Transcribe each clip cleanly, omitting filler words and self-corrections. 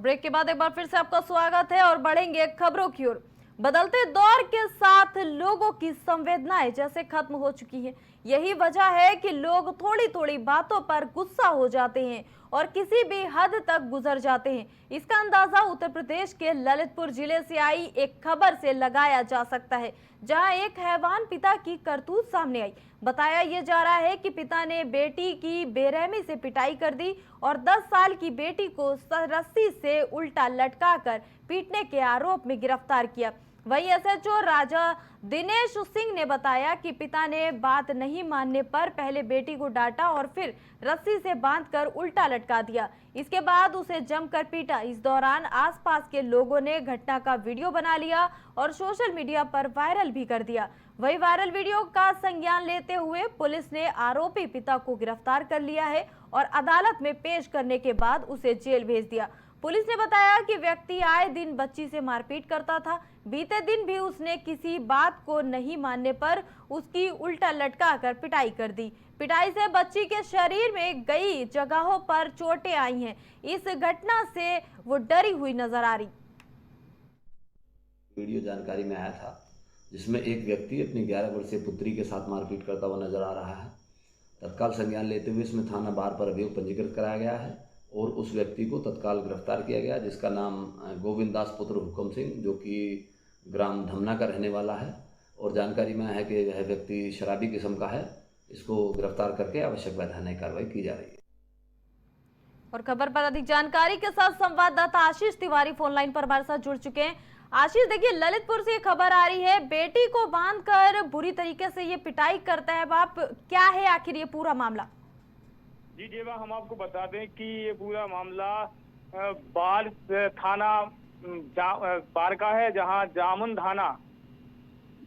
Break के बाद एक बार फिर से आपका स्वागत है और बढ़ेंगे खबरों की ओर। बदलते दौर के साथ लोगों की संवेदनाएं जैसे खत्म हो चुकी हैं। यही वजह है कि लोग थोड़ी थोड़ी बातों पर गुस्सा हो जाते हैं और किसी भी हद तक गुजर जाते हैं। इसका अंदाजा उत्तर प्रदेश के ललितपुर जिले से आई एक खबर से लगाया जा सकता है, जहां एक हैवान पिता की करतूत सामने आई। बताया यह जा रहा है कि पिता ने बेटी की बेरहमी से पिटाई कर दी और 10 साल की बेटी को रस्सी से उल्टा लटकाकर पीटने के आरोप में गिरफ्तार किया। वहीं एसएचओ राजा दिनेश सिंह ने बताया कि पिता ने बात नहीं मानने पर पहले बेटी को डांटा और फिर रस्सी से बांधकर उल्टा लटका दिया। इसके बाद उसे जमकर पीटा। इस दौरान आसपास के लोगों ने घटना का वीडियो बना लिया और सोशल मीडिया पर वायरल भी कर दिया। वही वायरल वीडियो का संज्ञान लेते हुए पुलिस ने आरोपी पिता को गिरफ्तार कर लिया है और अदालत में पेश करने के बाद उसे जेल भेज दिया। पुलिस ने बताया कि व्यक्ति आए दिन बच्ची से मारपीट करता था। बीते दिन भी उसने किसी बात को नहीं मानने पर उसकी उल्टा लटकाकर पिटाई कर दी। पिटाई से बच्ची के शरीर में कई जगहों पर चोटें आई हैं। इस घटना से वो डरी हुई नजर आ रही। वीडियो जानकारी में आया था जिसमें एक व्यक्ति अपनी 11 वर्षीय पुत्री के साथ मारपीट करता हुआ नजर आ रहा है। तत्काल संज्ञान लेते हुए इसमें थाना बार पर अभियोग पंजीकृत कराया गया है और उस व्यक्ति को तत्काल गिरफ्तार किया गया, जिसका नाम गोविंद दास पुत्र हुक्म सिंह, जो कि ग्राम धमना का रहने वाला है। और जानकारी में है कि यह व्यक्ति शराबी किस्म का है। इसको गिरफ्तार करके आवश्यक वैधानिक कार्रवाई की जा रही है। और खबर पर अधिक जानकारी के साथ संवाददाता आशीष तिवारी फोन लाइन पर हमारे साथ जुड़ चुके हैं। आशीष, देखिए ललितपुर से ये खबर आ रही है, बेटी को बांधकर बुरी तरीके से ये पिटाई करता है बाप। क्या है आखिर ये पूरा मामला? जी देवा, हम आपको बता दें कि ये पूरा मामला बार थाना बार का है, जहां जामुन धाना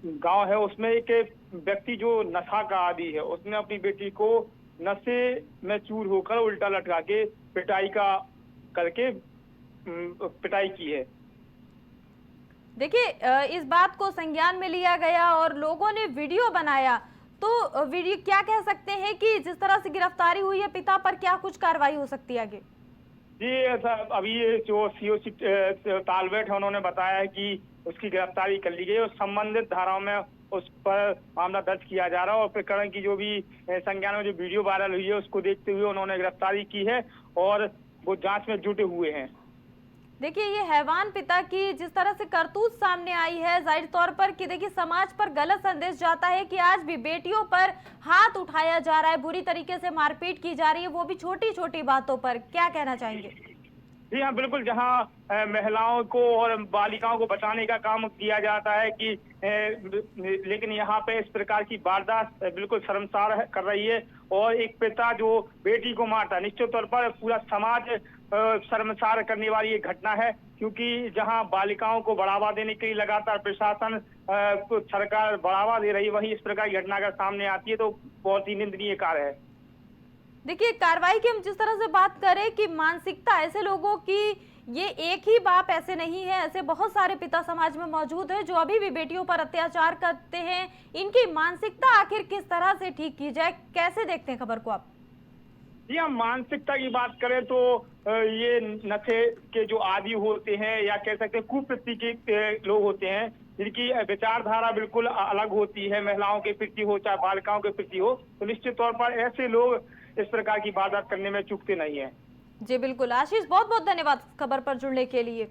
गांव है। उसमें एक व्यक्ति जो नशा का आदी है, उसने अपनी बेटी को नशे में चूर होकर उल्टा लटका के पिटाई की है। देखिए, इस बात को संज्ञान में लिया गया और लोगों ने वीडियो बनाया, तो वीडियो क्या कह सकते हैं कि जिस तरह से गिरफ्तारी हुई है पिता पर, क्या कुछ कार्रवाई हो सकती है आगे? जी अभी जो सीओसी तालबेट है, उन्होंने बताया है कि उसकी गिरफ्तारी कर ली गई और संबंधित धाराओं में उस पर मामला दर्ज किया जा रहा है। और प्रकरण की जो भी संज्ञान में जो वीडियो वायरल हुई है उसको देखते हुए उन्होंने गिरफ्तारी की है और वो जांच में जुटे हुए हैं। देखिए, ये हैवान पिता की जिस तरह से करतूत सामने आई है, जाहिर तौर पर कि देखिए समाज पर गलत संदेश जाता है कि आज भी बेटियों पर हाथ उठाया जा रहा है, बुरी तरीके से मारपीट की जा रही है, वो भी छोटी छोटी बातों पर। क्या कहना चाहेंगे? जी हाँ, बिल्कुल। जहाँ महिलाओं को और बालिकाओं को बचाने का काम किया जाता है कि लेकिन यहाँ पे इस प्रकार की वारदात बिल्कुल शर्मसार कर रही है। और एक पिता जो बेटी को मारता है, निश्चित तौर पर पूरा समाज शर्मसार करने वाली ये घटना है, क्योंकि जहां बालिकाओं को बढ़ावा देने के लिए लगातार प्रशासन सरकार बढ़ावा दे रही है, वहीं इस प्रकार की घटना अगर सामने आती है तो बहुत ही निंदनीय कार्य है। देखिए, कार्रवाई की हम जिस तरह से बात करें कि मानसिकता ऐसे लोगों की, ये एक ही बाप ऐसे नहीं है, ऐसे बहुत सारे पिता समाज में मौजूद है जो अभी भी बेटियों पर अत्याचार करते हैं। इनकी मानसिकता आखिर किस तरह से ठीक की जाए, कैसे देखते हैं खबर को आप? जी, हम मानसिकता की बात करें तो ये नशे के जो आदी होते हैं या कह सकते हैं कुप्रवृत्ति के लोग होते हैं, जिनकी विचारधारा बिल्कुल अलग होती है, महिलाओं के प्रति हो चाहे बालिकाओं के प्रति हो, तो निश्चित तौर पर ऐसे लोग इस प्रकार की वारदात करने में चूकते नहीं है। जी बिल्कुल आशीष, बहुत बहुत धन्यवाद खबर पर जुड़ने के लिए।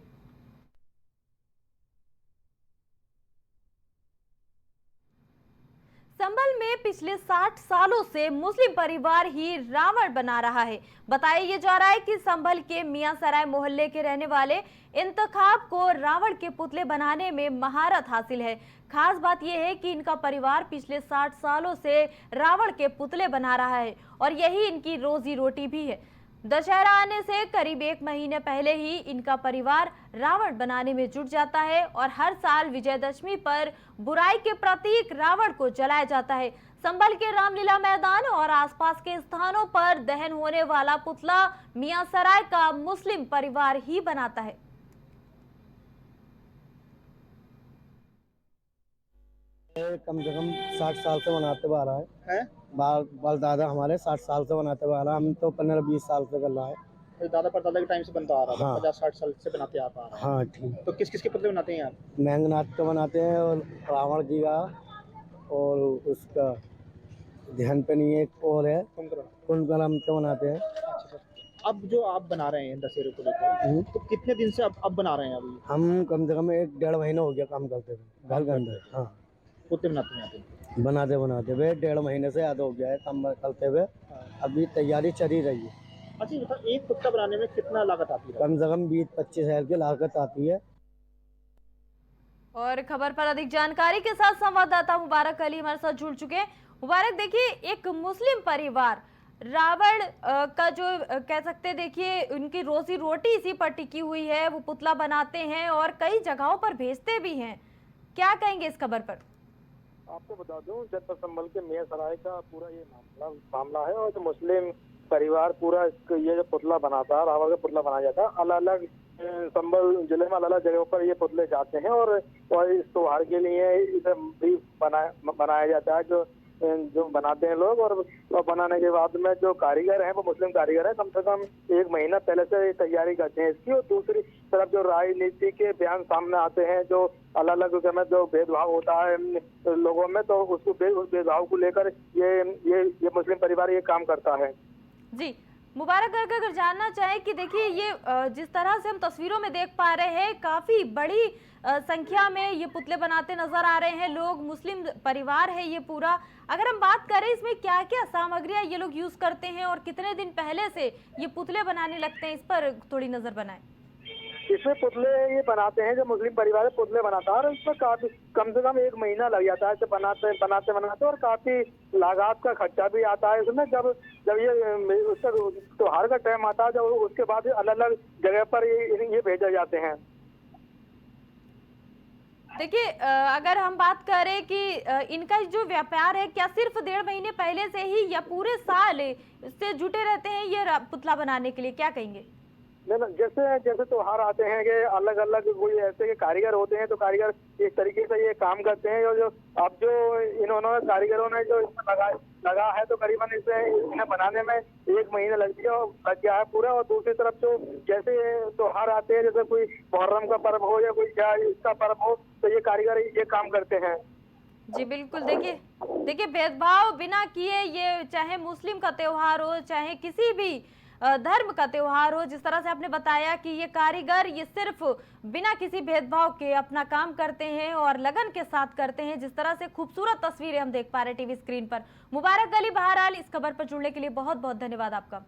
संभल में पिछले 60 सालों से मुस्लिम परिवार ही रावण बना रहा है। बताया ये जा रहा है कि संभल के मियां सराय मोहल्ले के रहने वाले इंतखाब को रावण के पुतले बनाने में महारत हासिल है। खास बात यह है कि इनका परिवार पिछले 60 सालों से रावण के पुतले बना रहा है और यही इनकी रोजी रोटी भी है। दशहरा आने से करीब 1 महीने पहले ही इनका परिवार रावण बनाने में जुट जाता है और हर साल विजयदशमी पर बुराई के प्रतीक रावण को जलाया जाता है। संभल के रामलीला मैदान और आसपास के स्थानों पर दहन होने वाला पुतला मियां सराय का मुस्लिम परिवार ही बनाता है। कम से कम 60 साल से मनाते हुए आ रहा है। बाल दादा हमारे 60 साल से मनाते हुए आ रहा है। हम तो 15-20 साल से कर रहा है। दादा परदादा के टाइम से बनता आ रहा था, हाँ। 50-60 साल से बनाते आ रहा है। हाँ ठीक। तो किस किस के पुतले बनाते हैं आप? मेघनाथ का बनाते हैं और रावण जी का, और उसका ध्यान पे नहीं है, एक और है कुंभकर्ण। कुंभकर्ण का बनाते हैं। अच्छा सर, अब जो आप बना रहे हैं दशहरे को लेकर, तो कितने दिन से अब बना रहे हैं अभी हम कम से कम 1-1.5 महीना हो गया काम करते हुए घर के अंदर। हाँ पुतले बनाते हैं आप? बनाते हुए 1.5 महीने से ज़्यादा हो गया है काम करते हुए। अभी तैयारी चल ही रही है। अच्छा ये बताओ, एक पुतला बनाने में कितना लागत आती है? कम से कम 20-25 हज़ार की लागत आती है। और खबर पर अधिक जानकारी के साथ संवाददाता मुबारक अली हमारे साथ जुड़ चुके हैं। मुबारक, देखिए एक मुस्लिम परिवार रावण का जो कह सकते हैं, देखिए उनकी रोजी रोटी इसी पर टिकी हुई है, वो पुतला बनाते हैं और कई जगहों पर भेजते भी हैं। क्या कहेंगे इस खबर पर? आपको बता दूं, जनपद संभल के मेयर सराय का पूरा ये मामला है, और जो मुस्लिम परिवार पूरा ये जो पुतला बनाता है, रावण का पुतला बनाया जाता है, अलग अलग संभल जिले में अलग अलग जगहों पर ये पुतले जाते हैं, और इस त्योहार के लिए इसे भी बनाया जाता है, जो बनाते हैं लोग। और बनाने के बाद में जो कारीगर हैं वो मुस्लिम कारीगर हैं, कम से कम 1 महीना पहले से तैयारी करते हैं इसकी। और दूसरी तरफ जो राजनीति के बयान सामने आते हैं, जो अलग अलग में जो भेदभाव होता है लोगों में, तो उस भेदभाव को लेकर ये मुस्लिम परिवार ये काम करता है। जी मुबारक, अगर जानना चाहें कि देखिए ये जिस तरह से हम तस्वीरों में देख पा रहे हैं, काफी बड़ी संख्या में ये पुतले बनाते नजर आ रहे हैं लोग, मुस्लिम परिवार है ये पूरा। अगर हम बात करें इसमें क्या क्या सामग्रियां ये लोग यूज करते हैं और कितने दिन पहले से ये पुतले बनाने लगते हैं, इस पर थोड़ी नजर बनाएं। इसमें पुतले ये बनाते हैं, जो मुस्लिम परिवार पुतले बनाता है, और इसमें काफी कम से कम 1 महीना लग जाता है बनाते, और काफी लागत का खर्चा भी आता है इसमें। जब ये उसका त्योहार का टाइम आता है, जब उसके बाद अलग अलग जगह पर ये भेजे जाते हैं। देखिए अगर हम बात करें कि इनका जो व्यापार है, क्या सिर्फ 1.5 महीने पहले से ही या पूरे साल इससे जुटे रहते हैं ये पुतला बनाने के लिए, क्या कहेंगे? जैसे त्योहार आते हैं कि अलग अलग कोई ऐसे के कारीगर होते हैं, तो कारीगर इस तरीके से ये काम करते हैं। जो अब जो इन्होंने कारीगरों ने जो लगा है, तो करीबन इन्हें बनाने में 1 महीना लग गया है पूरा। और दूसरी तरफ जो जैसे त्योहार आते हैं, जैसे कोई मुहर्रम का पर्व हो या कोई इसका पर्व हो, तो ये कारीगर ये काम करते हैं। जी बिल्कुल, देखिए भेदभाव बिना किए, ये चाहे मुस्लिम का त्योहार हो चाहे किसी भी धर्म का त्योहार हो, जिस तरह से आपने बताया कि ये कारीगर ये सिर्फ बिना किसी भेदभाव के अपना काम करते हैं और लगन के साथ करते हैं। जिस तरह से खूबसूरत तस्वीरें हम देख पा रहे हैं टीवी स्क्रीन पर। मुबारक अली, बहरहाल इस खबर पर जुड़ने के लिए बहुत बहुत धन्यवाद आपका।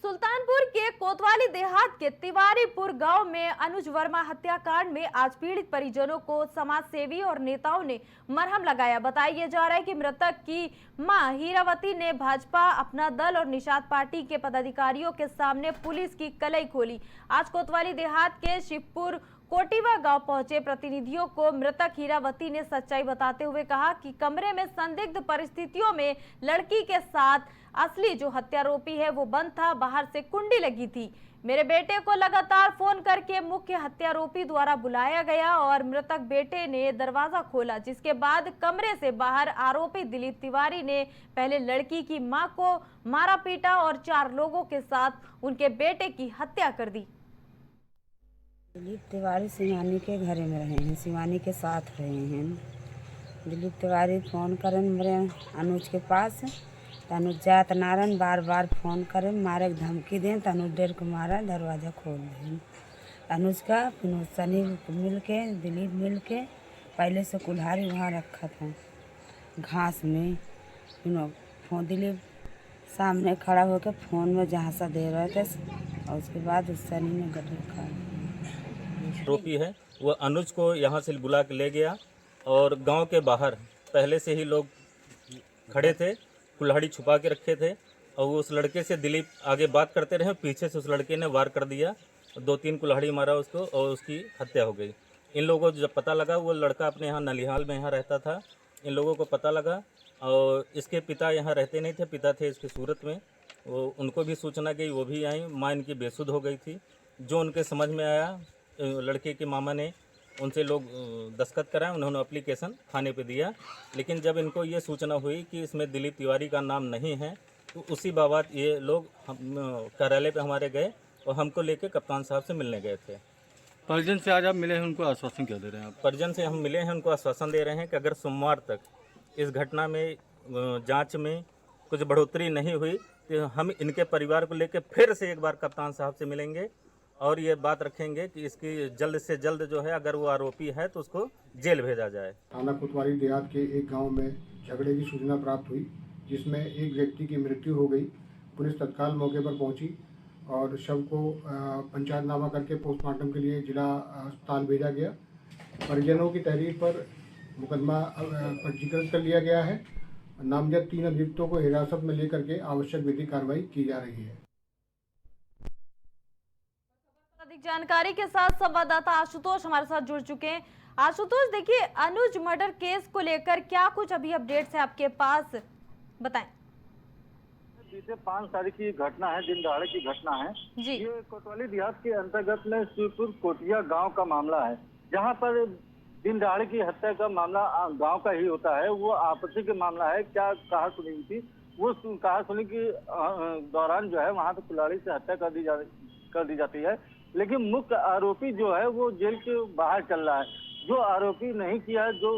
सुल्तानपुर के कोतवाली देहात के तिवारीपुर गांव में अनुज वर्मा हत्याकांड में आज पीड़ित परिजनों को समाज सेवी और नेताओं ने मरहम लगाया। बताया जा रहा है कि मृतक की मां हीरावती ने भाजपा, अपना दल और निषाद पार्टी के पदाधिकारियों के सामने पुलिस की कलई खोली। आज कोतवाली देहात के शिवपुर कोटिवा गांव पहुंचे प्रतिनिधियों को मृतक हीरावती ने सच्चाई बताते हुए कहा कि कमरे में संदिग्ध परिस्थितियों में लड़की के साथ असली जो हत्यारोपी है वो बंद था, बाहर से कुंडी लगी थी। मेरे बेटे को लगातार फोन करके मुख्य हत्यारोपी द्वारा बुलाया गया और मृतक बेटे ने दरवाजा खोला, जिसके बाद कमरे से बाहर आरोपी दिलीप तिवारी ने पहले लड़की की मां को मारा पीटा और 4 लोगों के साथ उनके बेटे की हत्या कर दी। दिलीप तिवारी शिवानी के घर में रहे हैं, शिवानी के साथ रहे हैं। दिलीप तिवारी फोन करें मेरे अनुज के पास, अनुज जात नारायण बार बार फोन करें, मारे धमकी दें, अनुज डर के मारा दरवाज़ा खोल दें। अनुज का फिर सनी मिल के दिलीप मिल के पहले से कुल्हाड़ी वहाँ रखा था घास में। फोन दिलीप सामने खड़ा होकर फ़ोन में जहाँ सा दे रहे थे, और उसके बाद उस सनी ने गटर खा आरोपी है वो अनुज को यहाँ से बुला के ले गया, और गांव के बाहर पहले से ही लोग खड़े थे, कुल्हाड़ी छुपा के रखे थे, और वो उस लड़के से दिलीप आगे बात करते रहे, पीछे से उस लड़के ने वार कर दिया, 2-3 कुल्हाड़ी मारा उसको और उसकी हत्या हो गई। इन लोगों को जब पता लगा, वो लड़का अपने यहाँ नलिहाल में यहाँ रहता था, इन लोगों को पता लगा, और इसके पिता यहाँ रहते नहीं थे, पिता थे इसके सूरत में, उनको भी सूचना गई, वो भी आई। माँ इनकी बेसुध हो गई थी। जो उनके समझ में आया, लड़के के मामा ने उनसे लोग दस्तखत कराए, उन्होंने एप्लीकेशन थाने पे दिया। लेकिन जब इनको ये सूचना हुई कि इसमें दिलीप तिवारी का नाम नहीं है, तो उसी बाबत ये लोग कार्यालय पे हमारे गए और हमको लेके कप्तान साहब से मिलने गए थे। परिजन से आज आप मिले हैं, उनको आश्वासन क्या दे रहे हैं आप? परिजन से हम मिले हैं, उनको आश्वासन दे रहे हैं कि अगर सोमवार तक इस घटना में जांच में कुछ बढ़ोतरी नहीं हुई तो हम इनके परिवार को लेकर फिर से एक बार कप्तान साहब से मिलेंगे और ये बात रखेंगे कि इसकी जल्द से जल्द जो है, अगर वो आरोपी है तो उसको जेल भेजा जाए। थाना कोतवाली देहात के एक गांव में झगड़े की सूचना प्राप्त हुई, जिसमें एक व्यक्ति की मृत्यु हो गई। पुलिस तत्काल मौके पर पहुंची और शव को पंचायतनामा करके पोस्टमार्टम के लिए जिला अस्पताल भेजा गया। परिजनों की तहरीर पर मुकदमा पंजीकृत कर लिया गया है। नामजद 3 अभियुक्तों को हिरासत में लेकर के आवश्यक विधिक कार्रवाई की जा रही है। अधिक जानकारी के साथ संवाददाता आशुतोष हमारे साथ जुड़ चुके हैं। आशुतोष, देखिए, अनुज मर्डर केस को लेकर क्या कुछ अभी अपडेट्स है आपके पास, बताएं। बीते 5 तारीख की घटना है, दिन दहाड़े की घटना है जी। ये कोतवाली देहात के अंतर्गत में शिवपुर कोटिया गांव का मामला है, जहां पर दिन दहाड़े की हत्या का मामला गांव का ही होता है। वो आपसी के मामला है। क्या कहा सुनी थी, वो कहा सुनी के दौरान जो है वहां पे कुल्हाड़ी से हत्या कर दी जाती है। लेकिन मुख्य आरोपी जो है वो जेल के बाहर चल रहा है। जो आरोपी नहीं किया, जो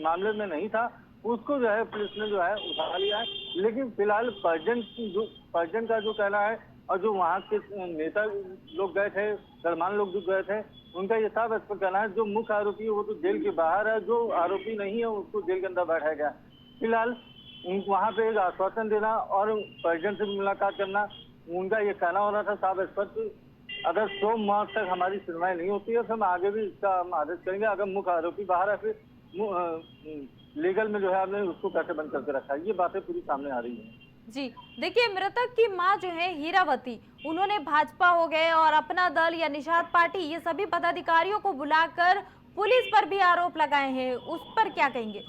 मामले में नहीं था, उसको जो है पुलिस ने जो है उठा लिया है। लेकिन फिलहाल परिजन का जो कहना है और जो वहाँ के नेता लोग गए थे, गणमान्य लोग जो गए थे, उनका ये साफ स्पष्ट कहना है जो मुख्य आरोपी है वो तो जेल के बाहर है, जो आरोपी नहीं है उसको जेल के अंदर बैठाया गया। फिलहाल वहाँ पे एक आश्वासन देना और परिजन से मुलाकात करना, उनका ये कहना हो रहा था साफ स्पष्ट, अगर सोमवार तक हमारी सुनवाई नहीं होती है तो हम आगे भी इसका आदेश करेंगे। अगर मुख्य आरोपी बाहर है, फिर लीगल में जो है आपने उसको कैसे बंद करके रखा है, ये बातें पूरी सामने आ रही हैं। जी, देखिए, मृतक की मां जो है हीरावती, उन्होंने भाजपा हो गए और अपना दल या निषाद पार्टी, ये सभी पदाधिकारियों को बुलाकर पुलिस पर भी आरोप लगाए हैं, उस पर क्या कहेंगे?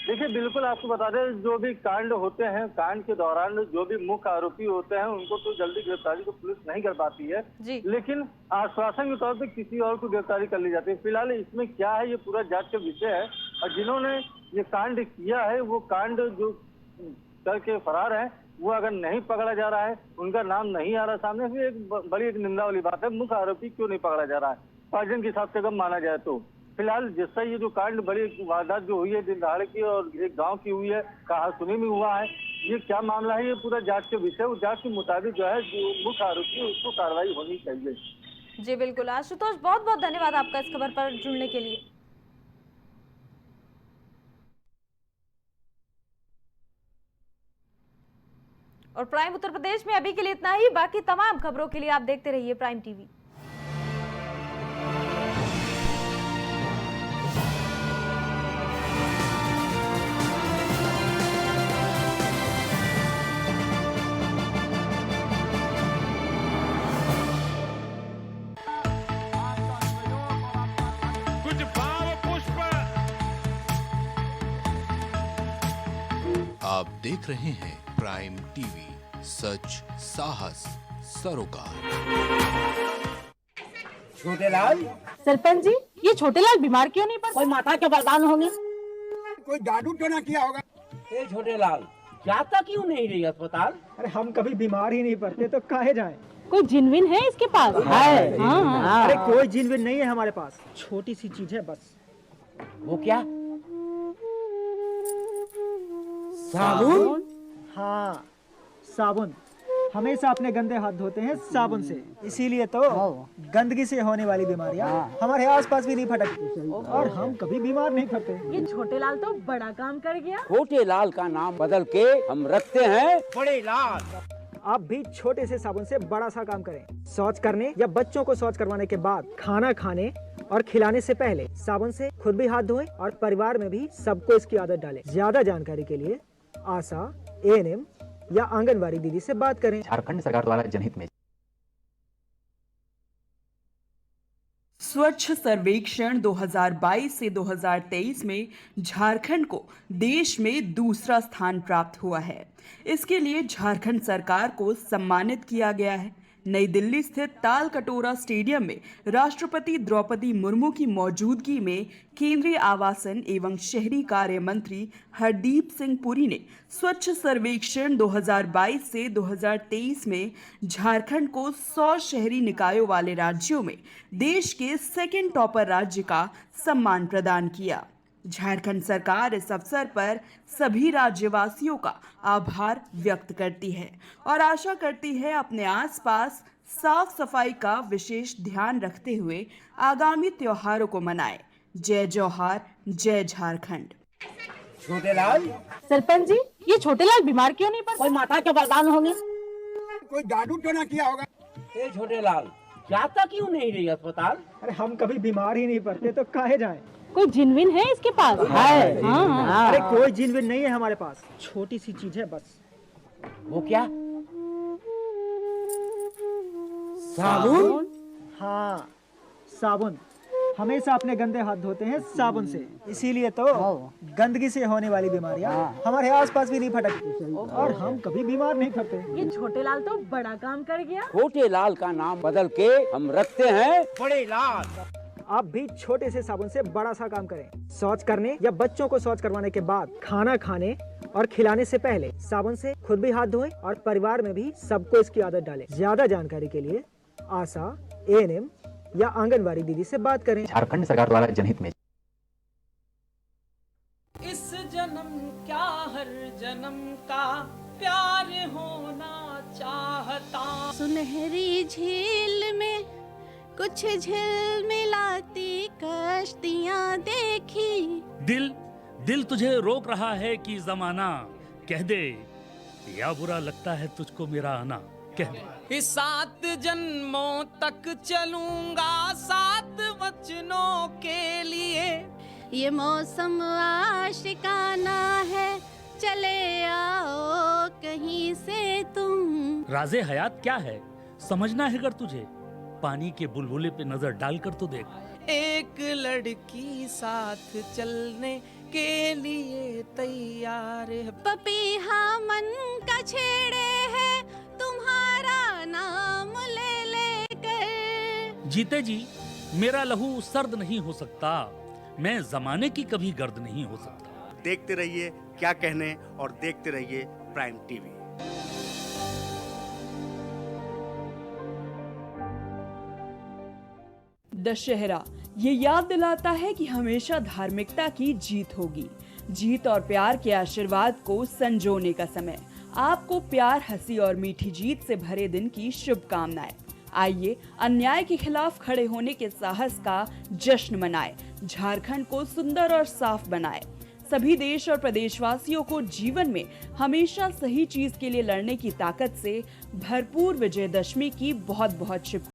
देखिए, बिल्कुल आपको बता दें, जो भी कांड होते हैं, कांड के दौरान जो भी मुख्य आरोपी होते हैं उनको तो जल्दी गिरफ्तारी तो पुलिस नहीं कर पाती है, लेकिन आश्वासन के तौर पे किसी और को गिरफ्तारी कर ली जाती है। फिलहाल इसमें क्या है, ये पूरा जांच का विषय है और जिन्होंने ये कांड किया है वो कांड जो करके फरार है, वो अगर नहीं पकड़ा जा रहा है, उनका नाम नहीं आ रहा सामने, फिर एक बड़ी एक निंदा वाली बात है। मुख्य आरोपी क्यों नहीं पकड़ा जा रहा है, परिजन के हिसाब से अगर माना जाए तो। फिलहाल जिससे ये जो कांड, बड़ी वारदात जो हुई है दिन दहाड़े की और एक गांव की हुई है, कहा सुनी में हुआ है, ये क्या मामला है, ये पूरा जांच के विषय। उस जांच के मुताबिक जो है जो मुख्य आरोपी है उसको कार्रवाई होनी चाहिए। जी बिल्कुल आशुतोष, बहुत बहुत धन्यवाद आपका इस खबर पर जुड़ने के लिए। और प्राइम उत्तर प्रदेश में अभी के लिए इतना ही। बाकी तमाम खबरों के लिए आप देखते रहिए प्राइम टीवी। कुछ भाव पुष्प। आप देख रहे हैं प्राइम टीवी, सच साहस सरोकार। छोटेलाल, सरपंच जी, ये छोटेलाल बीमार क्यों नहीं पड़ा? कोई माता के वरदान होंगे, कोई जादू तो ना किया होगा। ए छोटेलाल, जाता क्यों नहीं रही अस्पताल? अरे हम कभी बीमार ही नहीं पड़ते तो काहे जाएं? कोई जिनविन है इसके पास? है। हाँ। अरे कोई जिनविन नहीं है हमारे पास, छोटी सी चीज है बस। वो क्या? साबुन? हाँ, साबुन। हमेशा अपने गंदे हाथ धोते हैं साबुन से, इसीलिए तो गंदगी से होने वाली बीमारियां हमारे आसपास भी नहीं फटकती और हम कभी बीमार नहीं पड़ते। ये छोटेलाल तो बड़ा काम कर गया। छोटेलाल का नाम बदल के हम रखते हैं बड़े लाल। आप भी छोटे से साबुन से बड़ा सा काम करें। शौच करने या बच्चों को शौच करवाने के बाद, खाना खाने और खिलाने से पहले साबुन से खुद भी हाथ धोएं और परिवार में भी सबको इसकी आदत डालें। ज्यादा जानकारी के लिए आशा, एएनएम या आंगनबाड़ी दीदी से बात करें। झारखंड सरकार द्वारा जनहित में स्वच्छ सर्वेक्षण 2022 से 2023 में झारखंड को देश में दूसरा स्थान प्राप्त हुआ है। इसके लिए झारखंड सरकार को सम्मानित किया गया है। नई दिल्ली स्थित तालकटोरा स्टेडियम में राष्ट्रपति द्रौपदी मुर्मू की मौजूदगी में केंद्रीय आवासन एवं शहरी कार्य मंत्री हरदीप सिंह पुरी ने स्वच्छ सर्वेक्षण 2022 से 2023 में झारखंड को 100 शहरी निकायों वाले राज्यों में देश के सेकंड टॉपर राज्य का सम्मान प्रदान किया। झारखंड सरकार इस अवसर पर सभी राज्यवासियों का आभार व्यक्त करती है और आशा करती है अपने आसपास साफ सफाई का विशेष ध्यान रखते हुए आगामी त्योहारों को मनाए। जय जौहार, जय झारखंड। छोटेलाल, सरपंच जी, ये छोटेलाल बीमार क्यों नहीं पड़े? कोई माता के वरदान होंगे। कोई जादू टोना किया होगा। ए छोटेलाल, जाता क्यों नहीं रही अस्पताल? अरे हम कभी बीमार ही नहीं पड़ते तो काहे जाएं? कोई जिनविन है इसके पास? है। हाँ। अरे कोई जिनविन नहीं है हमारे पास, छोटी सी चीज है बस। वो क्या? साबुन? हाँ, साबुन। हमेशा अपने गंदे हाथ धोते हैं साबुन से, इसीलिए तो गंदगी से होने वाली बीमारियां हमारे आसपास भी नहीं फटकती और हम कभी बीमार नहीं पड़ते। ये छोटेलाल तो बड़ा काम कर गया। छोटेलाल का नाम बदल के हम रखते हैं बड़े लाल। आप भी छोटे से साबुन से बड़ा सा काम करें। शौच करने या बच्चों को शौच करवाने के बाद, खाना खाने और खिलाने से पहले साबुन से खुद भी हाथ धोएं और परिवार में भी सबको इसकी आदत डालें। ज्यादा जानकारी के लिए आशा, एएनएम या आंगनबाड़ी दीदी से बात करें। झारखंड सरकार द्वारा जनहित में। इस जन्म क्या हर जन्म का प्यार होना चाहता। सुनहरी झील में कुछ झिलमिलाती कश्तियां देखी। दिल तुझे रोक रहा है कि जमाना कह दे, या बुरा लगता है तुझको मेरा आना, कह दे। इस 7 जन्मों तक चलूंगा 7 वचनों के लिए। ये मौसम आशिकाना है, चले आओ कहीं से तुम। राज़े हयात क्या है समझना है, अगर तुझे पानी के बुलबुले पे नजर डालकर तो देख। एक लड़की साथ चलने के लिए तैयार है। पपीहा मन का छेड़े है, तुम्हारा नाम ले लेकर। जीते जी मेरा लहू सर्द नहीं हो सकता, मैं जमाने की कभी गर्द नहीं हो सकता। देखते रहिए क्या कहने और देखते रहिए प्राइम टीवी। दशहरा ये याद दिलाता है कि हमेशा धार्मिकता की जीत होगी। जीत और प्यार के आशीर्वाद को संजोने का समय। आपको प्यार, हंसी और मीठी जीत से भरे दिन की शुभकामनाएं। आइए अन्याय के खिलाफ खड़े होने के साहस का जश्न मनाएं। झारखंड को सुंदर और साफ बनाएं। सभी देश और प्रदेशवासियों को जीवन में हमेशा सही चीज के लिए लड़ने की ताकत से भरपूर विजयदशमी की बहुत बहुत शुभकामनाएं।